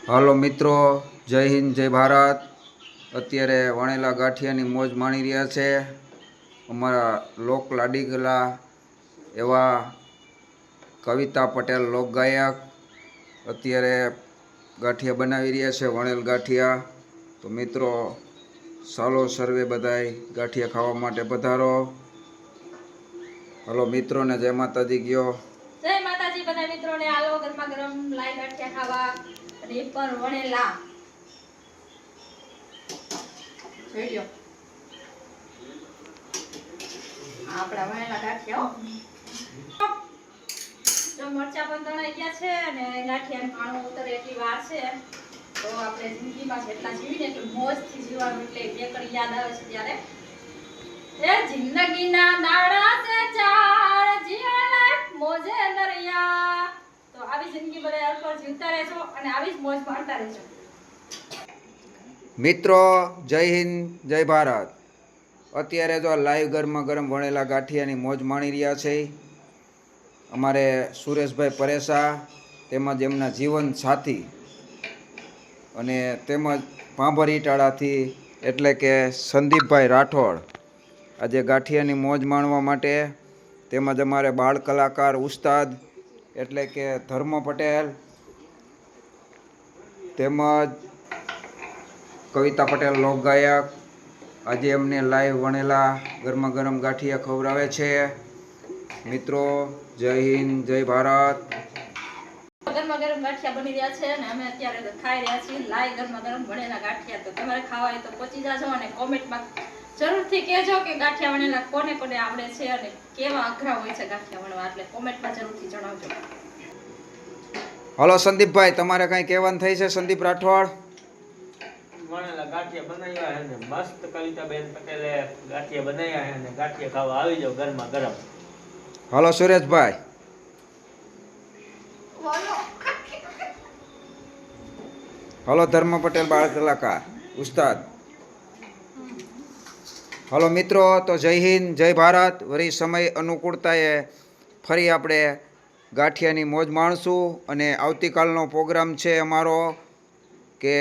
હાલો મિત્રો, જય હિન્દ જય ભારત। અત્યારે વણેલા ગાંઠિયાની મોજ માણી રહ્યા છે અમારા લોક લાડીગલા એવા કવિતા પટેલ લોકગાયક। અત્યારે ગાંઠિયા બનાવી રહ્યા છે, વણેલ ગાંઠિયા। તો મિત્રો ચાલો સર્વે બધાય ગાંઠિયા ખાવા માટે પધારો। હાલો મિત્રોને જય માતાજી ગયો। જય માતાજી બધા મિત્રોને। આલો ગરમા ગરમ લાઈ ગાંઠિયા ખાવા અને એ પણ વણેલા। જોઈજો આપડા વણેલા ગાંઠિયા। તો મરચા પણ તળાઈ ગયા છે અને ગાંઠિયાનું પાણું ઉતરે એટલી વાર છે। તો આપણે જિંદગીમાં જેટલા જીવીને એટલું મોજથી જીવવાનું, એટલે જે કરી યાદ આવે છે ત્યારે એ જિંદગીના દાડા છે ચાર, જીવાના મોજે દરિયા। તો આવી જિંદગી બધા અલપર જીવતા રહેજો અને આવી જ મોજ માણતા રહેજો। મિત્રો જય હિન્દ જય ભારત। અત્યારે જો લાઈવ ગરમા ગરમ વણેલા ગાંઠિયાની મોજ માણી રહ્યા છે અમારે સુરેશભાઈ પરેશા, તેમજ એમના જીવન સાથી અને તેમજ ભાંભરીટાળાથી એટલે કે સંદીપભાઈ રાઠોડ આજે ગાંઠિયાની મોજ માણવા માટે, તેમજ અમારે બાળ કલાકાર ઉસ્તાદ એટલે કે ધર્મ પટેલ, તેમજ કવિતા પટેલ લોકગાયક આજે અમને લાઈવ વણેલા ગરમા ગરમ ગાંઠિયા ખવડાવે છે। મિત્રો જય હિન્દ જય ભારત। ગરમા ગરમ ગાંઠિયા બની રહ્યા છે અને અમે અત્યારે ખાઈ રહ્યા છીએ લાઈ ગરમા ગરમ વણેલા ગાંઠિયા। તો તમારે ખાવા હોય તો પહોંચી જાજો અને કોમેન્ટમાં જરૂરથી કહેજો કે ગાંઠિયા વણેલા કોને કોને આવડે છે અને કેવા અઘરા હોય છે ગાંઠિયા વણવા, એટલે કોમેન્ટમાં જરૂરથી જણાવજો। હાલો સંદીપભાઈ, તમારે કઈ કહેવાનું થઈ છે? સંદીપ રાઠોડ વણેલા ગાંઠિયા બનાવ્યા છે ને મસ્ત કવિતાબેન પટેલે ગાંઠિયા બનાવ્યા છે ને ગાંઠિયા ખાવા આવી જાવ ગરમા ગરમ। હાલો સુરેશભાઈ। હાલો ધર્મ પટેલ બાળ કલાકાર ઉસ્તાદ। હાલો મિત્રો, તો જય હિન્દ જય ભારત। વળી સમય અનુકૂળતાએ ફરી આપણે ગાંઠિયાની મોજ માણશું અને આવતીકાલનો પ્રોગ્રામ છે અમારો કે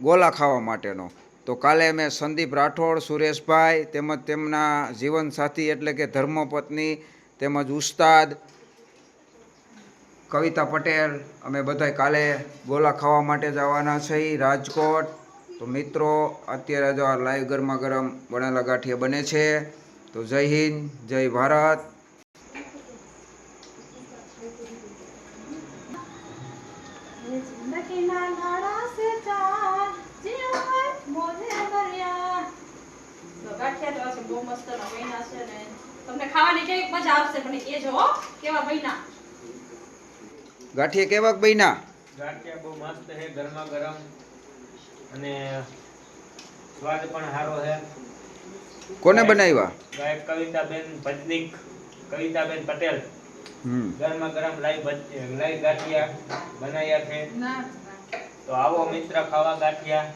ગોલા ખાવા માટેનો। તો કાલે અમે સંદીપ રાઠોડ, સુરેશભાઈ તેમજ તેમના જીવનસાથી એટલે કે ધર્મપત્ની તેમજ ઉસ્તાદ કવિતા પટેલ, અમે બધાય કાલે ગોલા ખાવા માટે જવાના છીએ રાજકોટ। તો મિત્રો અત્યારે જો આ લાઈવ ગરમા ગરમ વણેલા ગાંઠિયા બને છે। તો જય હિન્દ જય ભારત। જિંદગીના દાડા છે ચાર, જીવાના મોજે દરિયા। તો ગાંઠિયા તો બહુ મસ્ત બન્યા છે ને તમને ખાવાની કેવી મજા આવશે મને કહેજો હો, કેવા બન્યા ગાંઠિયા કેવાક બન્યા? ગાંઠિયા બહુ મસ્ત છે, ગરમા ગરમ અને સ્વાદ પણ સારો છે। કોને બનાવ્યા? ગાયક કવિતાબેન ભજનિક કવિતાબેન પટેલ ગરમા ગરમ લાઈ ગાંઠિયા બનાવ્યા છે। તો આવો મિત્ર ખાવા ગાંઠિયા।